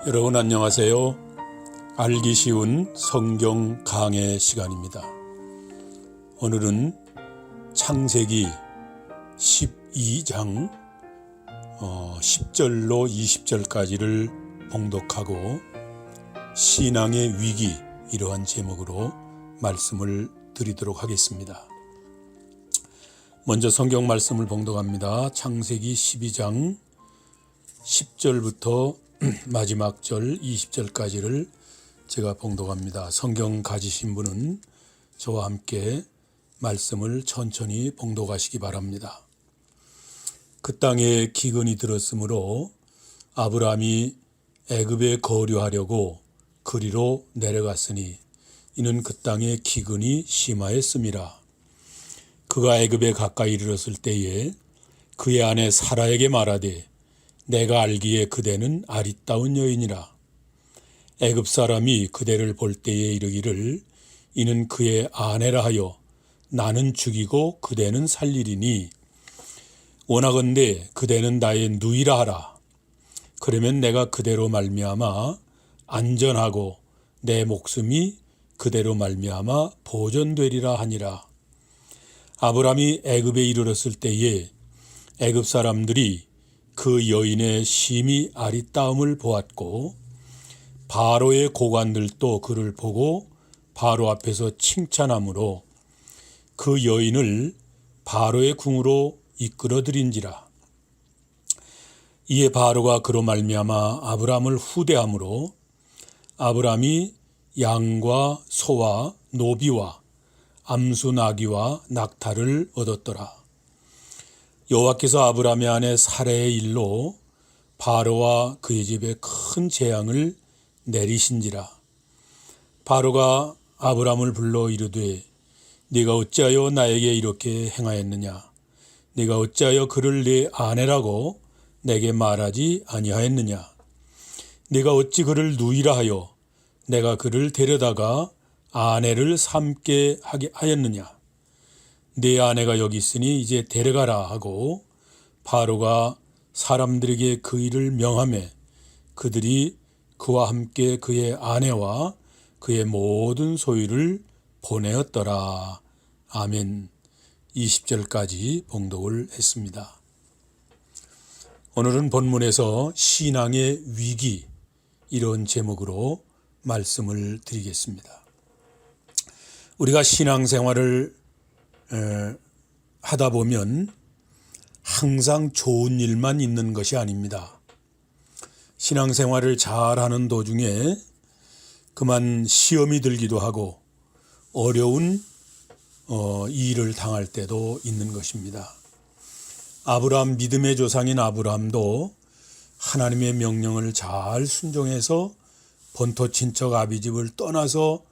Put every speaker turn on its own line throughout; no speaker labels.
여러분 안녕하세요. 알기 쉬운 성경 강해 시간입니다. 오늘은 창세기 12장 10절로 20절까지를 봉독하고 신앙의 위기, 이러한 제목으로 말씀을 드리도록 하겠습니다. 먼저 성경 말씀을 봉독합니다. 창세기 12장 10절부터 마지막 절 20절까지를 제가 봉독합니다. 성경 가지신 분은 저와 함께 말씀을 천천히 봉독하시기 바랍니다. 그 땅에 기근이 들었으므로 아브라함이 애굽에 거류하려고 그리로 내려갔으니 이는 그 땅에 기근이 심하였음이라. 그가 애굽에 가까이 이르렀을 때에 그의 아내 사라에게 말하되 내가 알기에 그대는 아리따운 여인이라. 애굽 사람이 그대를 볼 때에 이르기를 이는 그의 아내라 하여 나는 죽이고 그대는 살리리니 원하건대 그대는 나의 누이라 하라. 그러면 내가 그대로 말미암아 안전하고 내 목숨이 그대로 말미암아 보존되리라 하니라. 아브라함이 애굽에 이르렀을 때에 애굽 사람들이 그 여인의 심히 아리따움을 보았고 바로의 고관들도 그를 보고 바로 앞에서 칭찬하므로 그 여인을 바로의 궁으로 이끌어들인지라. 이에 바로가 그로 말미암아 아브라함을 후대함으로 아브라함이 양과 소와 노비와 암수 나귀와 낙타를 얻었더라. 여호와께서 아브라함의 아내 사레의 일로 바로와 그의 집에 큰 재앙을 내리신지라. 바로가 아브라함을 불러 이르되 네가 어찌하여 나에게 이렇게 행하였느냐? 네가 어찌하여 그를 네 아내라고 내게 말하지 아니하였느냐? 네가 어찌 그를 누이라 하여 내가 그를 데려다가 아내를 삼게 하게 하였느냐? 네 아내가 여기 있으니 이제 데려가라 하고 바로가 사람들에게 그 일을 명하매 그들이 그와 함께 그의 아내와 그의 모든 소유를 보내었더라. 아멘. 20절까지 봉독을 했습니다. 오늘은 본문에서 신앙의 위기, 이런 제목으로 말씀을 드리겠습니다. 우리가 신앙생활을 하다 보면 항상 좋은 일만 있는 것이 아닙니다. 신앙생활을 잘하는 도중에 그만 시험이 들기도 하고 어려운 일을 당할 때도 있는 것입니다. 아브라함, 믿음의 조상인 아브라함도 하나님의 명령을 잘 순종해서 본토 친척 아비집을 떠나서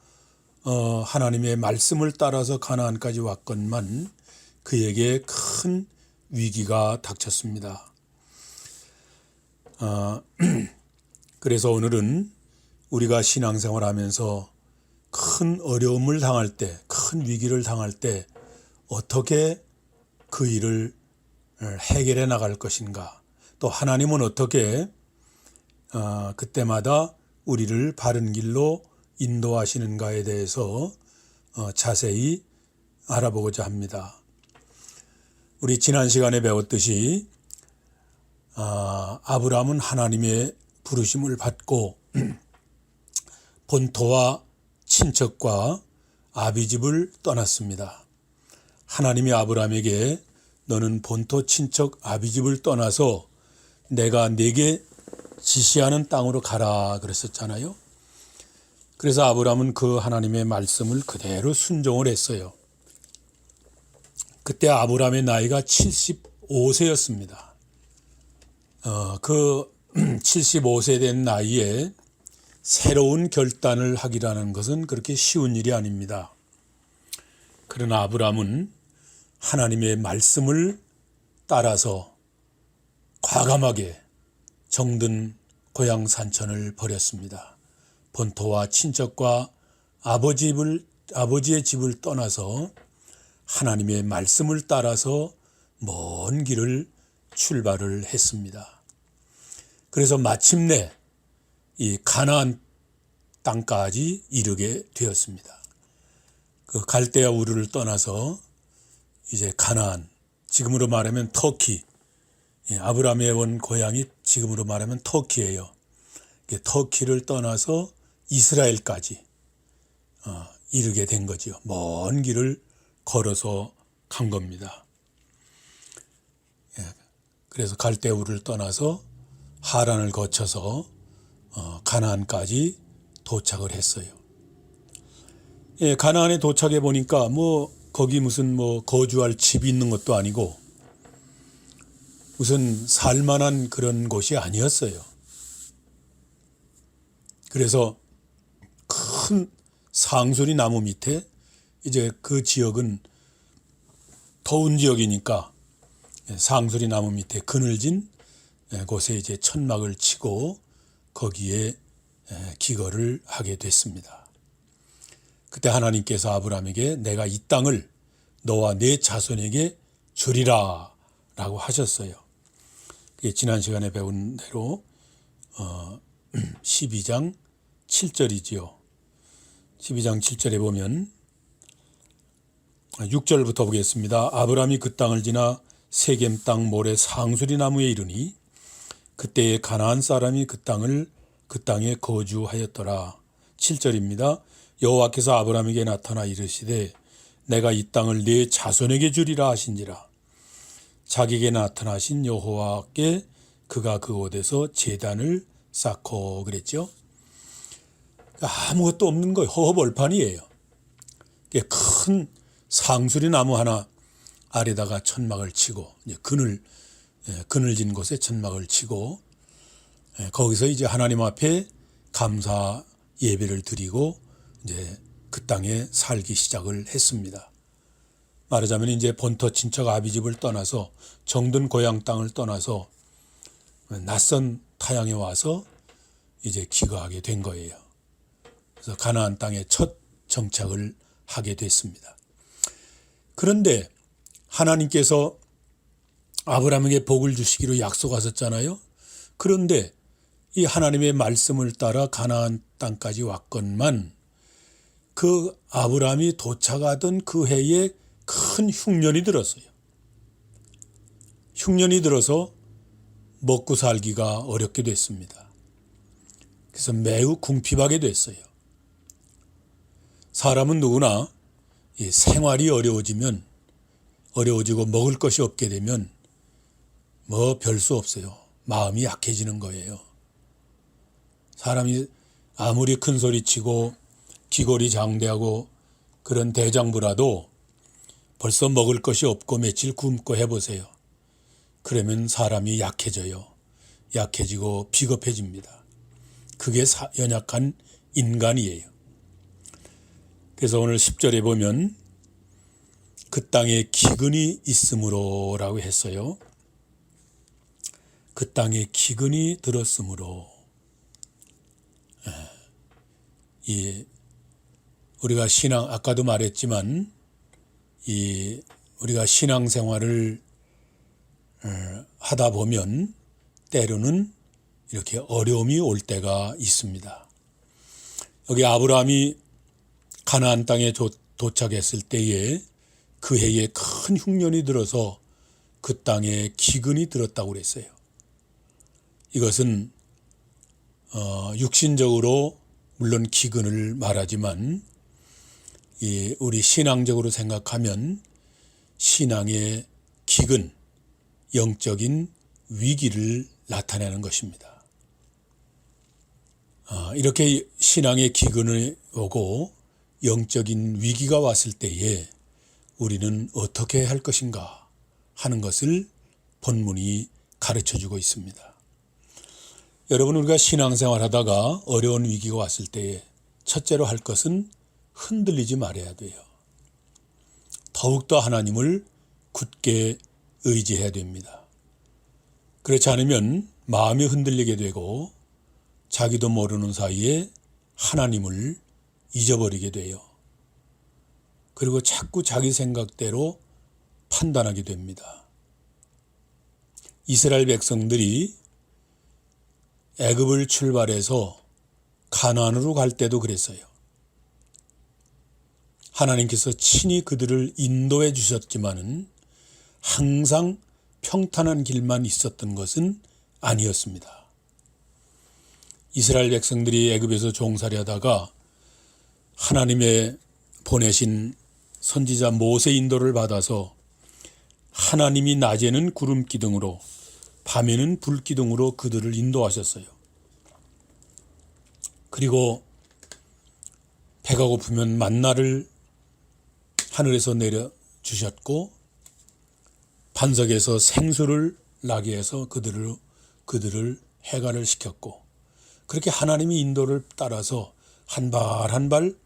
하나님의 말씀을 따라서 가나안까지 왔건만 그에게 큰 위기가 닥쳤습니다. 그래서 오늘은 우리가 신앙생활하면서 큰 어려움을 당할 때, 큰 위기를 당할 때 어떻게 그 일을 해결해 나갈 것인가, 또 하나님은 어떻게 그때마다 우리를 바른 길로 인도하시는가에 대해서 자세히 알아보고자 합니다. 우리 지난 시간에 배웠듯이 아브라함은 하나님의 부르심을 받고 본토와 친척과 아비집을 떠났습니다. 하나님이 아브라함에게 너는 본토 친척 아비집을 떠나서 내가 네게 지시하는 땅으로 가라 그랬었잖아요. 그래서 아브라함은 그 하나님의 말씀을 그대로 순종을 했어요. 그때 아브라함의 나이가 75세였습니다. 그 75세 된 나이에 새로운 결단을 하기라는 것은 그렇게 쉬운 일이 아닙니다. 그러나 아브라함은 하나님의 말씀을 따라서 과감하게 정든 고향 산천을 버렸습니다. 본토와 친척과 아버지의 집을 떠나서 하나님의 말씀을 따라서 먼 길을 출발을 했습니다. 그래서 마침내 이 가나안 땅까지 이르게 되었습니다. 그 갈대아 우르를 떠나서 이제 가나안, 지금으로 말하면 터키, 아브라함의 원 고향이 지금으로 말하면 터키예요. 터키를 떠나서 이스라엘까지 이르게 된 거지요. 먼 길을 걸어서 간 겁니다. 그래서 갈대우를 떠나서 하란을 거쳐서 가나안까지 도착을 했어요. 가나안에 도착해 보니까 거기 무슨 거주할 집이 있는 것도 아니고 무슨 살만한 그런 곳이 아니었어요. 그래서 큰 상수리 나무 밑에 이제 그 지역은 더운 지역이니까 상수리 나무 밑에 그늘진 곳에 이제 천막을 치고 거기에 기거를 하게 됐습니다. 그때 하나님께서 아브라함에게 내가 이 땅을 너와 네 자손에게 주리라 라고 하셨어요. 지난 시간에 배운 대로 12장 7절이지요. 12장 7절에 보면 6절부터 보겠습니다. 아브라함이 그 땅을 지나 세겜 땅 모래 상수리 나무에 이르니 그때에 가나안 사람이 그 땅에 거주하였더라. 7절입니다. 여호와께서 아브라함에게 나타나 이르시되 내가 이 땅을 네 자손에게 주리라 하신지라. 자기에게 나타나신 여호와께 그가 그곳에서 제단을 쌓고 그랬죠. 아무것도 없는 거예요. 허허벌판이에요. 큰 상수리 나무 하나 아래다가 천막을 치고 이제 그늘진 곳에 천막을 치고 거기서 이제 하나님 앞에 감사 예배를 드리고 이제 그 땅에 살기 시작을 했습니다. 말하자면 이제 본토 친척 아비집을 떠나서 정든 고향 땅을 떠나서 낯선 타향에 와서 이제 기거하게 된 거예요. 그래서 가나안 땅에 첫 정착을 하게 됐습니다. 그런데 하나님께서 아브라함에게 복을 주시기로 약속하셨잖아요. 그런데 이 하나님의 말씀을 따라 가나안 땅까지 왔건만 그 아브라함이 도착하던 그 해에 큰 흉년이 들었어요. 흉년이 들어서 먹고 살기가 어렵게 됐습니다. 그래서 매우 궁핍하게 됐어요. 사람은 누구나 생활이 어려워지고 먹을 것이 없게 되면 별 수 없어요. 마음이 약해지는 거예요. 사람이 아무리 큰 소리치고 기골이 장대하고 그런 대장부라도 벌써 먹을 것이 없고 며칠 굶고 해보세요. 그러면 사람이 약해져요. 약해지고 비겁해집니다. 그게 연약한 인간이에요. 그래서 오늘 10절에 보면 그 땅에 기근이 있으므로 라고 했어요. 그 땅에 기근이 들었으므로. 우리가 아까도 말했지만 우리가 신앙생활을 하다 보면 때로는 이렇게 어려움이 올 때가 있습니다. 여기 아브라함이 가나안 땅에 도착했을 때에 그 해에 큰 흉년이 들어서 그 땅에 기근이 들었다고 그랬어요. 이것은 육신적으로 물론 기근을 말하지만 우리 신앙적으로 생각하면 신앙의 기근, 영적인 위기를 나타내는 것입니다. 이렇게 신앙의 기근이 오고 영적인 위기가 왔을 때에 우리는 어떻게 할 것인가 하는 것을 본문이 가르쳐주고 있습니다. 여러분, 우리가 신앙생활 하다가 어려운 위기가 왔을 때에 첫째로 할 것은 흔들리지 말아야 돼요. 더욱더 하나님을 굳게 의지해야 됩니다. 그렇지 않으면 마음이 흔들리게 되고 자기도 모르는 사이에 하나님을 잊어버리게 돼요. 그리고 자꾸 자기 생각대로 판단하게 됩니다. 이스라엘 백성들이 애굽을 출발해서 가나안으로 갈 때도 그랬어요. 하나님께서 친히 그들을 인도해 주셨지만은 항상 평탄한 길만 있었던 것은 아니었습니다. 이스라엘 백성들이 애굽에서 종살이하다가 하나님의 보내신 선지자 모세 인도를 받아서 하나님이 낮에는 구름 기둥으로 밤에는 불 기둥으로 그들을 인도하셨어요. 그리고 배가 고프면 만나를 하늘에서 내려 주셨고 반석에서 생수를 나게 해서 그들을 해가를 시켰고, 그렇게 하나님이 인도를 따라서 한 발 한 발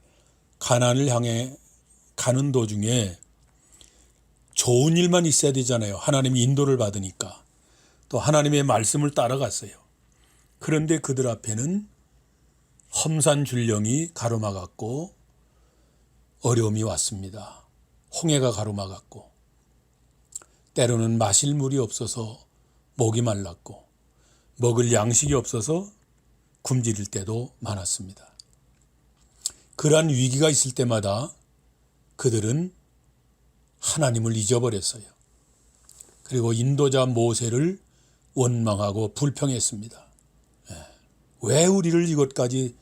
가나안을 향해 가는 도중에 좋은 일만 있어야 되잖아요. 하나님이 인도를 받으니까. 또 하나님의 말씀을 따라갔어요. 그런데 그들 앞에는 험산 줄령이 가로막았고 어려움이 왔습니다. 홍해가 가로막았고 때로는 마실 물이 없어서 목이 말랐고 먹을 양식이 없어서 굶주릴 때도 많았습니다. 그러한 위기가 있을 때마다 그들은 하나님을 잊어버렸어요. 그리고 인도자 모세를 원망하고 불평했습니다. 왜 우리를 이곳까지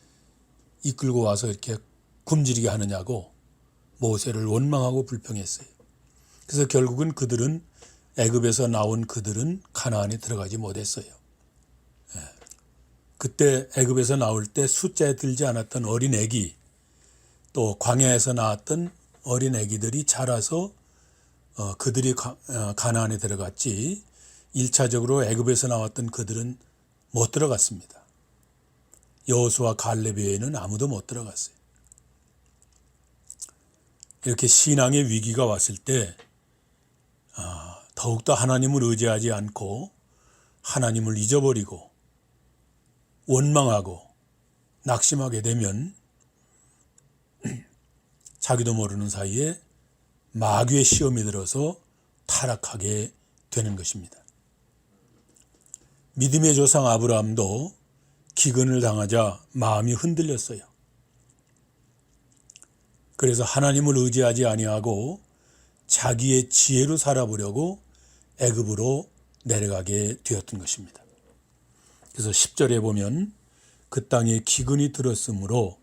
이끌고 와서 이렇게 굶주리게 하느냐고 모세를 원망하고 불평했어요. 그래서 결국은 그들은 애굽에서 나온 그들은 가나안에 들어가지 못했어요. 그때 애굽에서 나올 때 숫자에 들지 않았던 어린 애기, 또 광야에서 나왔던 어린 애기들이 자라서 그들이 가나안에 들어갔지 1차적으로 애굽에서 나왔던 그들은 못 들어갔습니다. 여호수아 갈렙 외에는 아무도 못 들어갔어요. 이렇게 신앙의 위기가 왔을 때 더욱더 하나님을 의지하지 않고 하나님을 잊어버리고 원망하고 낙심하게 되면 자기도 모르는 사이에 마귀의 시험이 들어서 타락하게 되는 것입니다. 믿음의 조상 아브라함도 기근을 당하자 마음이 흔들렸어요. 그래서 하나님을 의지하지 아니하고 자기의 지혜로 살아보려고 애굽으로 내려가게 되었던 것입니다. 그래서 10절에 보면 그 땅에 기근이 들었으므로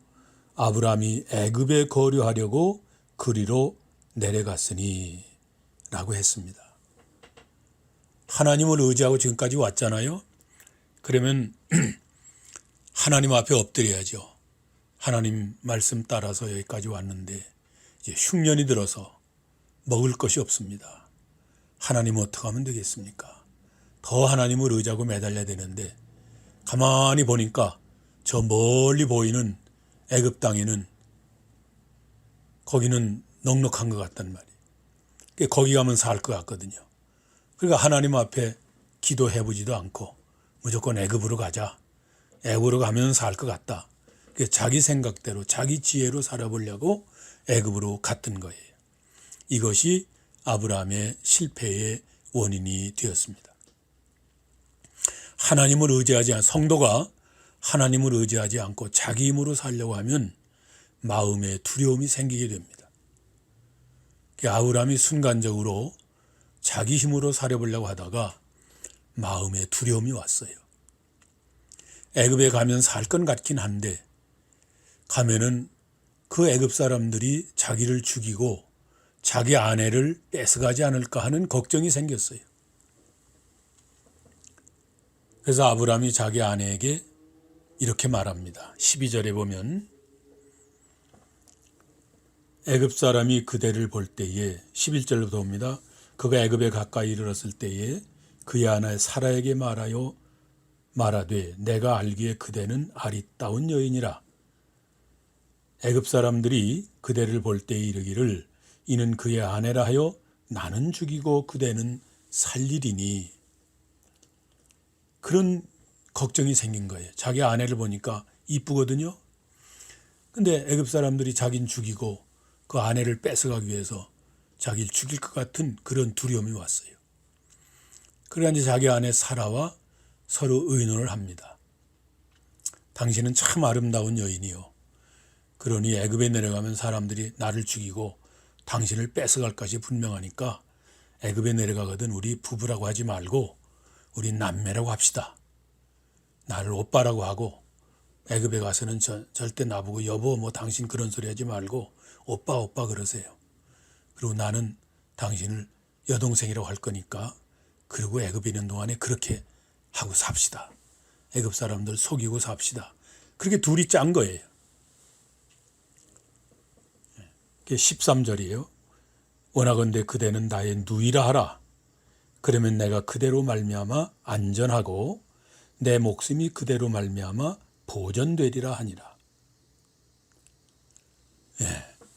아브라함이 애굽에 거류하려고 그리로 내려갔으니 라고 했습니다. 하나님을 의지하고 지금까지 왔잖아요. 그러면 하나님 앞에 엎드려야죠. 하나님 말씀 따라서 여기까지 왔는데 이제 흉년이 들어서 먹을 것이 없습니다. 하나님 어떻게 하면 되겠습니까? 더 하나님을 의지하고 매달려야 되는데 가만히 보니까 저 멀리 보이는 애굽 땅에는 거기는 넉넉한 것 같단 말이에요. 거기 가면 살 것 같거든요. 그러니까 하나님 앞에 기도해보지도 않고 무조건 애굽으로 가자. 애굽으로 가면 살 것 같다. 자기 생각대로 자기 지혜로 살아보려고 애굽으로 갔던 거예요. 이것이 아브라함의 실패의 원인이 되었습니다. 하나님을 의지하지 않은 성도가 하나님을 의지하지 않고 자기 힘으로 살려고 하면 마음에 두려움이 생기게 됩니다. 아브라함이 순간적으로 자기 힘으로 살아보려고 하다가 마음에 두려움이 왔어요. 애굽에 가면 살 건 같긴 한데 가면은 그 애굽 사람들이 자기를 죽이고 자기 아내를 뺏어가지 않을까 하는 걱정이 생겼어요. 그래서 아브라함이 자기 아내에게 이렇게 말합니다. 12절에 보면 애굽 사람이 그대를 볼 때에 11절부터 봅니다. 그가 애굽에 가까이 이르렀을 때에 그의 아내 사라에게 말하되 내가 알기에 그대는 아리따운 여인이라. 애굽 사람들이 그대를 볼 때에 이르기를 이는 그의 아내라 하여 나는 죽이고 그대는 살리리니. 그런 걱정이 생긴 거예요. 자기 아내를 보니까 이쁘거든요. 근데 애굽 사람들이 자기는 죽이고 그 아내를 뺏어가기 위해서 자기를 죽일 것 같은 그런 두려움이 왔어요. 그러나 이제 자기 아내 사라와 서로 의논을 합니다. 당신은 참 아름다운 여인이요. 그러니 애굽에 내려가면 사람들이 나를 죽이고 당신을 뺏어갈 것이 분명하니까 애굽에 내려가거든 우리 부부라고 하지 말고 우리 남매라고 합시다. 나를 오빠라고 하고 애굽에 가서는 절대 나보고 여보 뭐 당신 그런 소리 하지 말고 오빠 오빠 그러세요. 그리고 나는 당신을 여동생이라고 할 거니까 그리고 애굽에 있는 동안에 그렇게 하고 삽시다. 애굽 사람들 속이고 삽시다. 그렇게 둘이 짠 거예요. 13절이에요. 원하건대 그대는 나의 누이라 하라. 그러면 내가 그대로 말미암아 안전하고 내 목숨이 그대로 말미암아 보전되리라 하니라.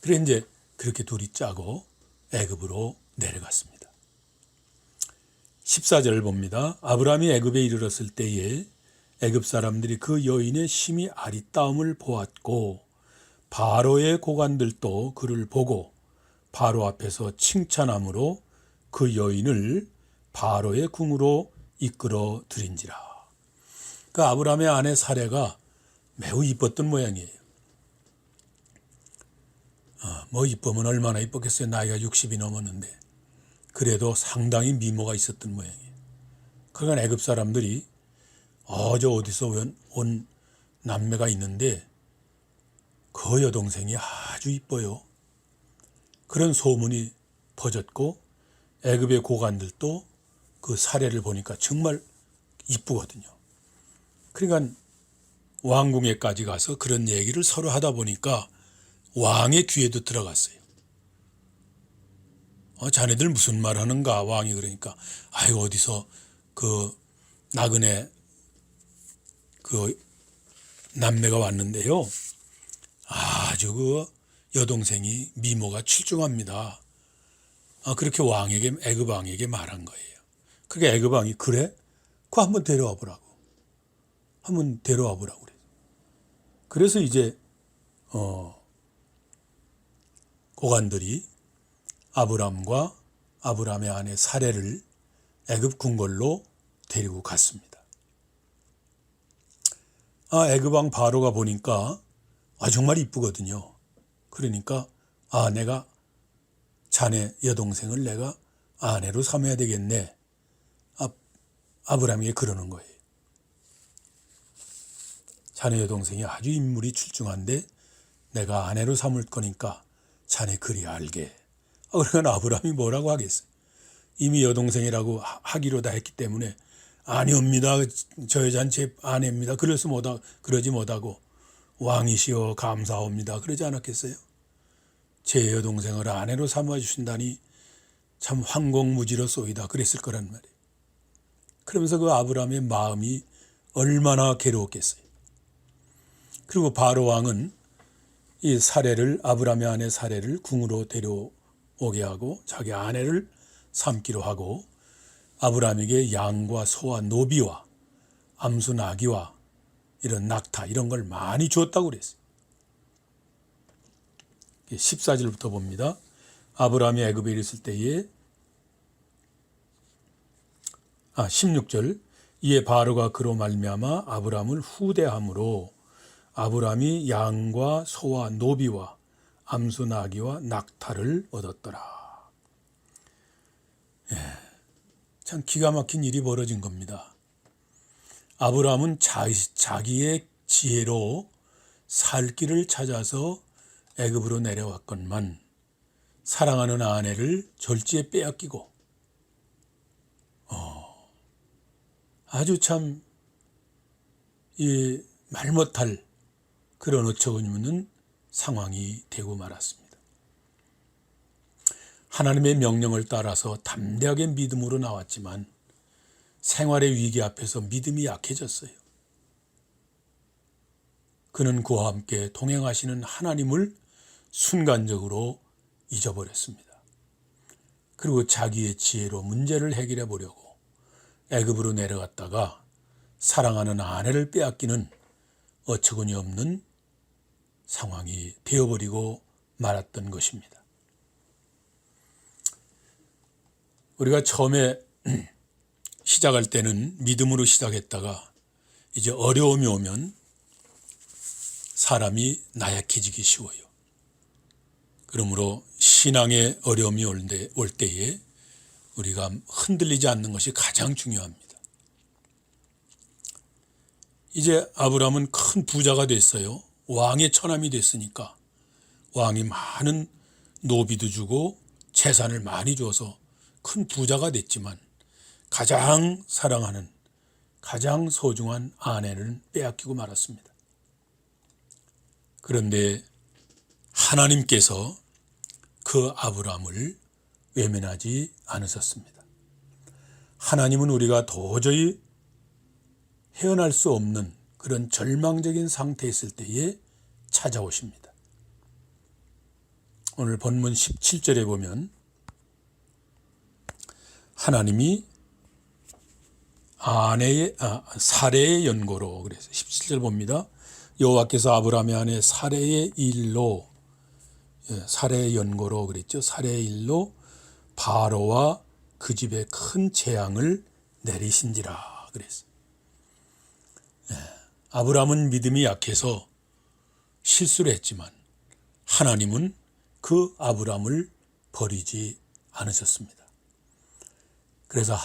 그래 이제 그렇게 둘이 짜고 애굽으로 내려갔습니다. 14절 봅니다. 아브라함이 애굽에 이르렀을 때에 애굽 사람들이 그 여인의 심히 아리따움을 보았고 바로의 고관들도 그를 보고 바로 앞에서 칭찬함으로 그 여인을 바로의 궁으로 이끌어 들인지라. 그 아브라함의 아내 사레가 매우 이뻤던 모양이에요. 뭐 이쁘면 얼마나 이뻤겠어요. 나이가 60이 넘었는데 그래도 상당히 미모가 있었던 모양이에요. 그러니까 애굽 사람들이 저 어디서 온 남매가 있는데 그 여동생이 아주 이뻐요. 그런 소문이 퍼졌고 애굽의 고관들도 그 사례를 보니까 정말 이쁘거든요. 그러니까 왕궁에까지 가서 그런 얘기를 서로 하다 보니까 왕의 귀에도 들어갔어요. 자네들 무슨 말 하는가? 왕이 그러니까 아유 어디서 그 나그네 그 남매가 왔는데요. 아주 그 여동생이 미모가 출중합니다. 그렇게 애굽 왕에게 말한 거예요. 그게 애굽 왕이 그래? 그거 한번 데려와 보라고. 한번 데려와 보라고 그래. 그래서 이제 고관들이 아브람과 아브람의 아내 사레를 애굽 궁궐로 데리고 갔습니다. 애굽 왕 바로가 보니까 정말 이쁘거든요. 그러니까 내가 자네 여동생을 내가 아내로 삼아야 되겠네. 아브람에게 그러는 거예요. 자네 여동생이 아주 인물이 출중한데 내가 아내로 삼을 거니까 자네 그리 알게. 그러니까 아브람이 뭐라고 하겠어요. 이미 여동생이라고 하기로 다 했기 때문에 아니옵니다. 저 여자는 제 아내입니다. 그러지 못하고 왕이시여 감사합니다. 그러지 않았겠어요? 제 여동생을 아내로 삼아 주신다니 참 황공무지로소이다. 그랬을 거란 말이에요. 그러면서 그 아브라함의 마음이 얼마나 괴로웠겠어요. 그리고 바로 왕은 이 아브라함의 아내 사레를 궁으로 데려오게 하고 자기 아내를 삼기로 하고 아브라함에게 양과 소와 노비와 암수 나귀와 이런 낙타 이런 걸 많이 주었다고 그랬어요. 14절부터 봅니다. 아브라함이 애굽에 있을 때에 16절 이에 바로가 그로 말미암아 아브라함을 후대함으로 아브라함이 양과 소와 노비와 암수 나귀와 낙타를 얻었더라. 참 기가 막힌 일이 벌어진 겁니다. 아브라함은 자기의 지혜로 살 길을 찾아서 애굽으로 내려왔건만 사랑하는 아내를 절지에 빼앗기고 아주 참 말 못할 그런 어처구니없는 상황이 되고 말았습니다. 하나님의 명령을 따라서 담대하게 믿음으로 나왔지만 생활의 위기 앞에서 믿음이 약해졌어요. 그는 그와 함께 동행하시는 하나님을 순간적으로 잊어버렸습니다. 그리고 자기의 지혜로 문제를 해결해 보려고 애굽으로 내려갔다가 사랑하는 아내를 빼앗기는 어처구니 없는 상황이 되어버리고 말았던 것입니다. 우리가 처음에 시작할 때는 믿음으로 시작했다가 이제 어려움이 오면 사람이 나약해지기 쉬워요. 그러므로 신앙의 어려움이 올 때에 우리가 흔들리지 않는 것이 가장 중요합니다. 이제 아브라함은 큰 부자가 됐어요. 왕의 처남이 됐으니까 왕이 많은 노비도 주고 재산을 많이 줘서 큰 부자가 됐지만 가장 사랑하는 가장 소중한 아내를 빼앗기고 말았습니다. 그런데 하나님께서 그 아브라함을 외면하지 않으셨습니다. 하나님은 우리가 도저히 헤어날 수 없는 그런 절망적인 상태에 있을 때에 찾아오십니다. 오늘 본문 17절에 보면 하나님이 사레의 연고로 그래서 17절 봅니다. 여호와께서 아브라함의 아내 사레의 일로 사레의 연고로 그랬죠. 사레의 일로 바로와 그 집에 큰 재앙을 내리신지라 그랬어요. 아브라함은 믿음이 약해서 실수를 했지만 하나님은 그 아브라함을 버리지 않으셨습니다. 그래서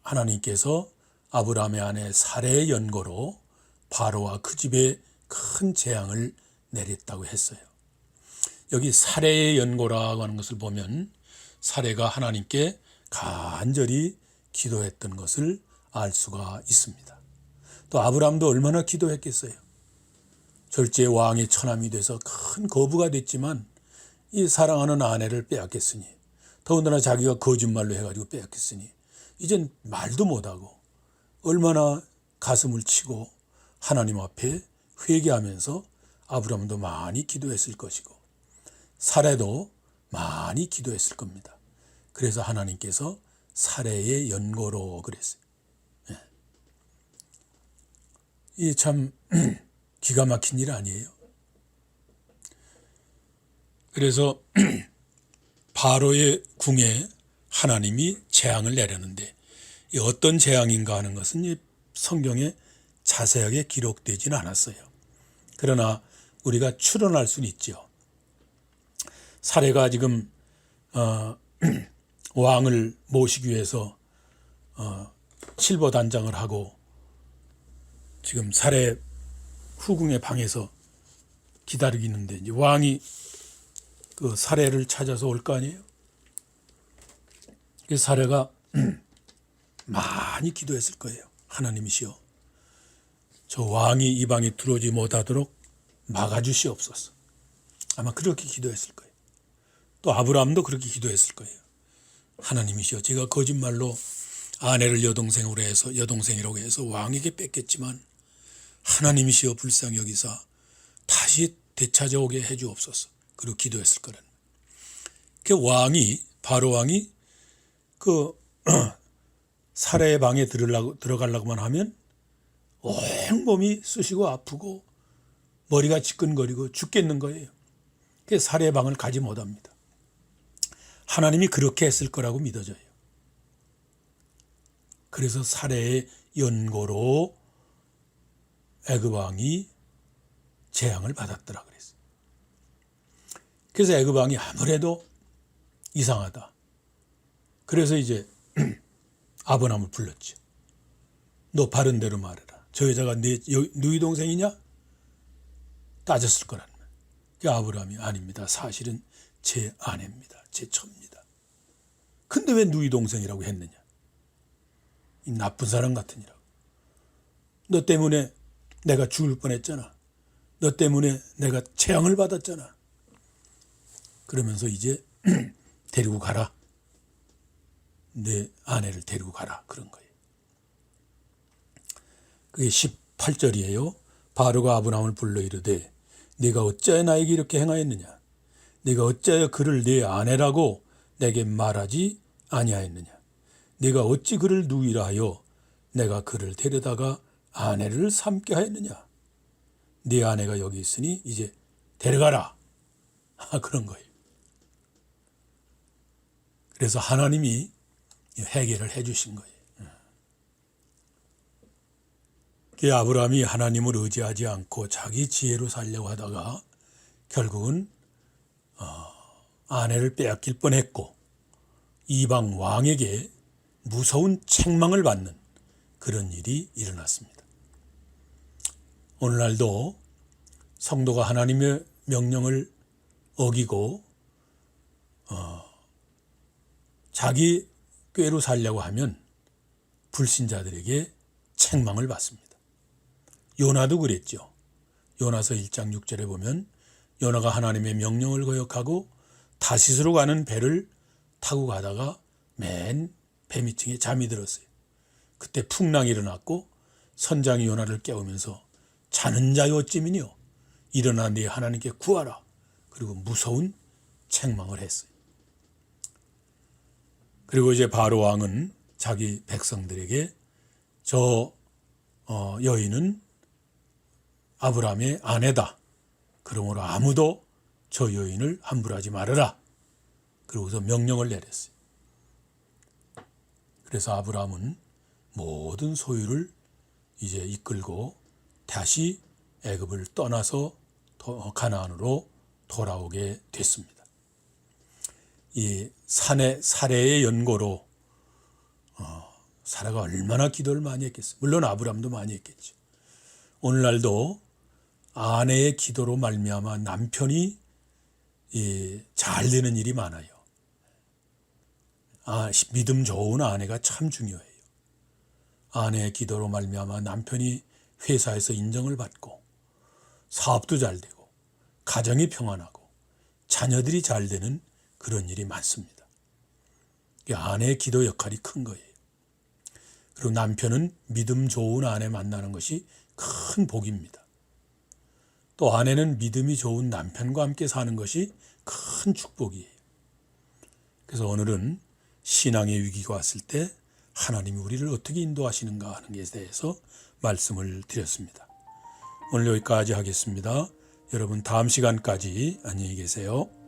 하나님께서 아브라함의 아내 사레의 연고로 바로와 그 집에 큰 재앙을 내렸다고 했어요. 여기 사레의 연고라고 하는 것을 보면 사레가 하나님께 간절히 기도했던 것을 알 수가 있습니다. 또 아브라함도 얼마나 기도했겠어요. 절제 왕의 처남이 돼서 큰 거부가 됐지만 이 사랑하는 아내를 빼앗겼으니 더군다나 자기가 거짓말로 해가지고 빼앗겼으니 이젠 말도 못하고 얼마나 가슴을 치고 하나님 앞에 회개하면서 아브라함도 많이 기도했을 것이고 사레도 많이 기도했을 겁니다. 그래서 하나님께서 사레의 연고로 그랬어요. 이 참 기가 막힌 일 아니에요. 그래서 바로의 궁에 하나님이 재앙을 내렸는데 어떤 재앙인가 하는 것은 성경에 자세하게 기록되지는 않았어요. 그러나 우리가 추론할 수는 있죠. 사레가 지금 왕을 모시기 위해서 실버 단장을 하고 지금 사레 후궁의 방에서 기다리고 있는데 이제 왕이 그 사레를 찾아서 올 거 아니에요. 그래서 사레가 많이 기도했을 거예요. 하나님이시여, 저 왕이 이 방에 들어오지 못하도록 막아주시옵소서. 아마 그렇게 기도했을 거예요. 또 아브라함도 그렇게 기도했을 거예요. 하나님이시여, 제가 거짓말로 아내를 여동생이라고 해서 왕에게 뺏겼지만 하나님이시여 불쌍히 여기사 다시 되찾아오게 해주옵소서. 그리고 기도했을 거라는. 그 바로 왕이 그 사레의 방에 들어가려고만 하면 온몸이 쑤시고 아프고 머리가 지끈거리고 죽겠는 거예요. 그래서 사레의 방을 가지 못합니다. 하나님이 그렇게 했을 거라고 믿어져요. 그래서 사레의 연고로 애굽 왕이 재앙을 받았더라 그랬어요. 그래서 애굽 왕이 아무래도 이상하다. 그래서 이제 아브라함을 불렀죠. 너 바른 대로 말해라. 저 여자가 누이 동생이냐? 따졌을 거라는 말. 그 아브라함이 아닙니다. 사실은 제 아내입니다. 제 처입니다. 근데 왜 누이 동생이라고 했느냐? 이 나쁜 사람 같으니라고. 너 때문에 내가 죽을 뻔했잖아. 너 때문에 내가 재앙을 받았잖아. 그러면서 이제 데리고 가라. 내 아내를 데리고 가라. 그런 거예요. 그게 18절이에요. 바로가 아브라함을 불러 이르되 네가 어찌하여 나에게 이렇게 행하였느냐? 네가 어찌하여 그를 네 아내라고 내게 말하지 아니하였느냐? 네가 어찌 그를 누이라 하여 내가 그를 데려다가 아내를 삼게 하였느냐? 네 아내가 여기 있으니 이제 데려가라. 그런 거예요. 그래서 하나님이 해결을 해 주신 거예요. 아브라함이 하나님을 의지하지 않고 자기 지혜로 살려고 하다가 결국은 아내를 빼앗길 뻔했고 이방 왕에게 무서운 책망을 받는 그런 일이 일어났습니다. 오늘날도 성도가 하나님의 명령을 어기고 자기 꾀로 살려고 하면 불신자들에게 책망을 받습니다. 요나도 그랬죠. 요나서 1장 6절에 보면 요나가 하나님의 명령을 거역하고 다시스로 가는 배를 타고 가다가 맨 배 밑층에 잠이 들었어요. 그때 풍랑이 일어났고 선장이 요나를 깨우면서 자는 자여 어찌미뇨 일어나 네 하나님께 구하라. 그리고 무서운 책망을 했어요. 그리고 이제 바로 왕은 자기 백성들에게 저 여인은 아브라함의 아내다. 그러므로 아무도 저 여인을 함부로 하지 말아라. 그러고서 명령을 내렸어요. 그래서 아브라함은 모든 소유를 이제 이끌고 다시 애굽을 떠나서 가나안으로 돌아오게 됐습니다. 이 사례의 연고로 사라가 얼마나 기도를 많이 했겠어요. 물론 아브라함도 많이 했겠죠. 오늘날도 아내의 기도로 말미암아 남편이 잘 되는 일이 많아요. 믿음 좋은 아내가 참 중요해요. 아내의 기도로 말미암아 남편이 회사에서 인정을 받고 사업도 잘 되고 가정이 평안하고 자녀들이 잘 되는 그런 일이 많습니다. 아내의 기도 역할이 큰 거예요. 그리고 남편은 믿음 좋은 아내 만나는 것이 큰 복입니다. 또 아내는 믿음이 좋은 남편과 함께 사는 것이 큰 축복이에요. 그래서 오늘은 신앙의 위기가 왔을 때 하나님이 우리를 어떻게 인도하시는가 하는 것에 대해서 말씀을 드렸습니다. 오늘 여기까지 하겠습니다. 여러분 다음 시간까지 안녕히 계세요.